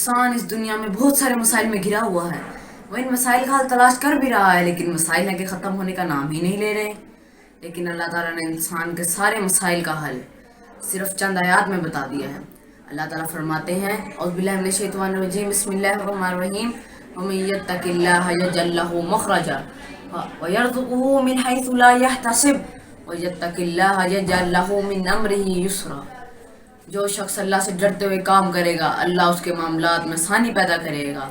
इंसान इस दुनिया में बहुत सारे मसाइल में घिरा हुआ है। वो इन मसाइल का हल तलाश कर भी रहा है, लेकिन मसाइल है कि ख़त्म होने का नाम ही नहीं ले रहे। लेकिन अल्लाह ताला ने इंसान के सारे मसाइल का हल सिर्फ चंद आयात में बता दिया है। अल्लाह ताला फरमाते हैं, औज़ु बिल्लाहि मिनश शैतानिर रजीम, बिस्मिल्लाहिर रहमानिर रहीम, वमन यत्तक़िल्लाह यजअल लहू मख़रजा व यरज़ुक़हू मिन हैसु ला यहतसिब व यत्तक़िल्लाह यजअल लहू मिन अम्रिही युस्रा। जो शख्स अल्लाह से डरते हुए काम करेगा, अल्लाह उसके मामलात में आसानी पैदा करेगा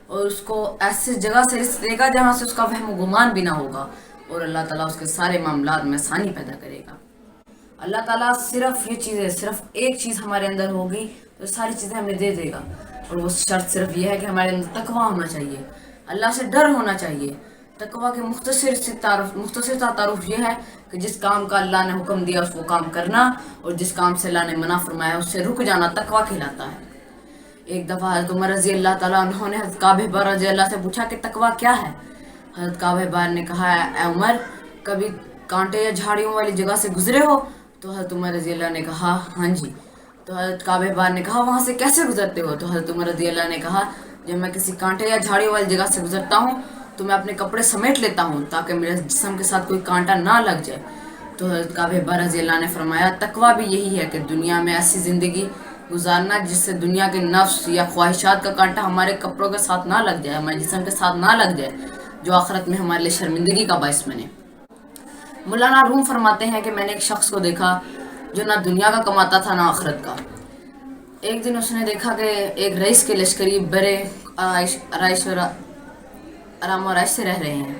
और उसको ऐसी जगह से रिज़्क़ देगा जहाँ से उसका वहम गुमान भी ना होगा, और अल्लाह ताला उसके सारे मामलात में आसानी पैदा करेगा। अल्लाह ताला सिर्फ ये चीज़ें, सिर्फ एक चीज़ हमारे अंदर होगी तो सारी चीज़ें हमें दे देगा, और वो शर्त सिर्फ ये है कि हमारे अंदर तकवा होना चाहिए, अल्लाह से डर होना चाहिए। तकवा के मुख्तसर तारुफ ये है कि जिस काम का अल्लाह ने हुक्म दिया उसको काम करना, और जिस काम से अल्लाह ने मना फरमाया उससे रुक जाना तकवा कहलाता है। एक दफ़ा हज़रत उमर रज़ी अल्लाह ताला अन्हु ने हज़रत काब बार रज़ी अल्लाह से पूछा कि तकवा क्या है। हज़रत काब बार ने कहा, ऐ उमर, कभी कांटे या झाड़ियों वाली जगह से गुजरे हो? तो हज़रत उमर रज़ी अल्लाह ने कहा, हाँ जी। तो हज़रत काब बार ने कहा, वहाँ से कैसे गुजरते हो? तो हज़रत उमर रज़ी अल्लाह ने कहा, जब मैं किसी कांटे या झाड़ियों वाली जगह से गुजरता हूँ तो मैं अपने कपड़े समेट लेता हूँ ताकि मेरे जिस्म के साथ कोई कांटा ना लग जाए। तो हज़रत काब बार रज़ी अल्लाह ने फरमाया, तकवा भी यही है कि दुनिया में ऐसी ज़िंदगी गुजारना जिससे दुनिया के नफ्स या ख्वाहिशात का कांटा हमारे कपड़ों के साथ ना लग जाए, हमारे जिस्म के साथ ना लग जाए, जो आखिरत में हमारे लिए शर्मिंदगी का बाइस बने। मौलाना रूम फरमाते हैं कि मैंने एक शख्स को देखा जो ना दुनिया का कमाता था ना आखिरत का। एक दिन उसने देखा कि एक रईस के लश्करी बड़े आराम और आयश से रह रहे हैं,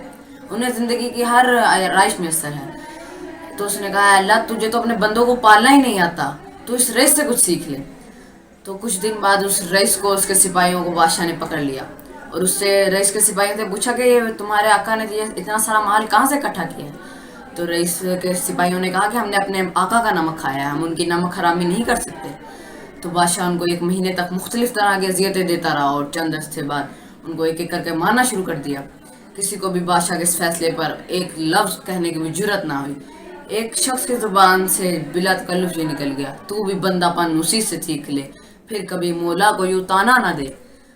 उन्हें ज़िंदगी की हर आयश मैसर है। तो उसने कहा, अल्लाह तुझे तो अपने बंदों को पालना ही नहीं आता, तो इस रईस से कुछ सीख ले। तो कुछ दिन बाद उस रईस को उसके सिपाहियों को बादशाह ने पकड़ लिया और उससे रईस के सिपाहियों से पूछा कि तुम्हारे आका ने ये इतना सारा माल कहाँ से इकट्ठा किया? तो रईस के सिपाहियों ने कहा कि हमने अपने आका का नमक खाया है, हम उनकी नमक हरामी नहीं कर सकते। तो बादशाह उनको 1 महीने तक मुख्तलिफ तरह की अजियतें देता रहा और चंद अरसे बाद उनको एक एक करके मारना शुरू कर दिया। किसी को भी बादशाह के इस फैसले पर एक लफ्ज़ कहने की भी जुर्रत ना हुई। एक शख्स की ज़ुबान से बिला तकल्लुफ़ ये निकल गया, तू भी बंदापन उसी से सीख ले, फिर कभी मौला को यूँ ताना ना दे।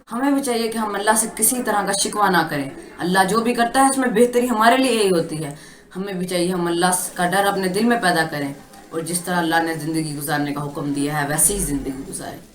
हमें भी चाहिए कि हम अल्लाह से किसी तरह का शिकवा ना करें। अल्लाह जो भी करता है उसमें बेहतरी हमारे लिए यही होती है। हमें भी चाहिए हम अल्लाह का डर अपने दिल में पैदा करें और जिस तरह अल्लाह ने ज़िंदगी गुजारने का हुक्म दिया है वैसे ही ज़िंदगी गुजारें।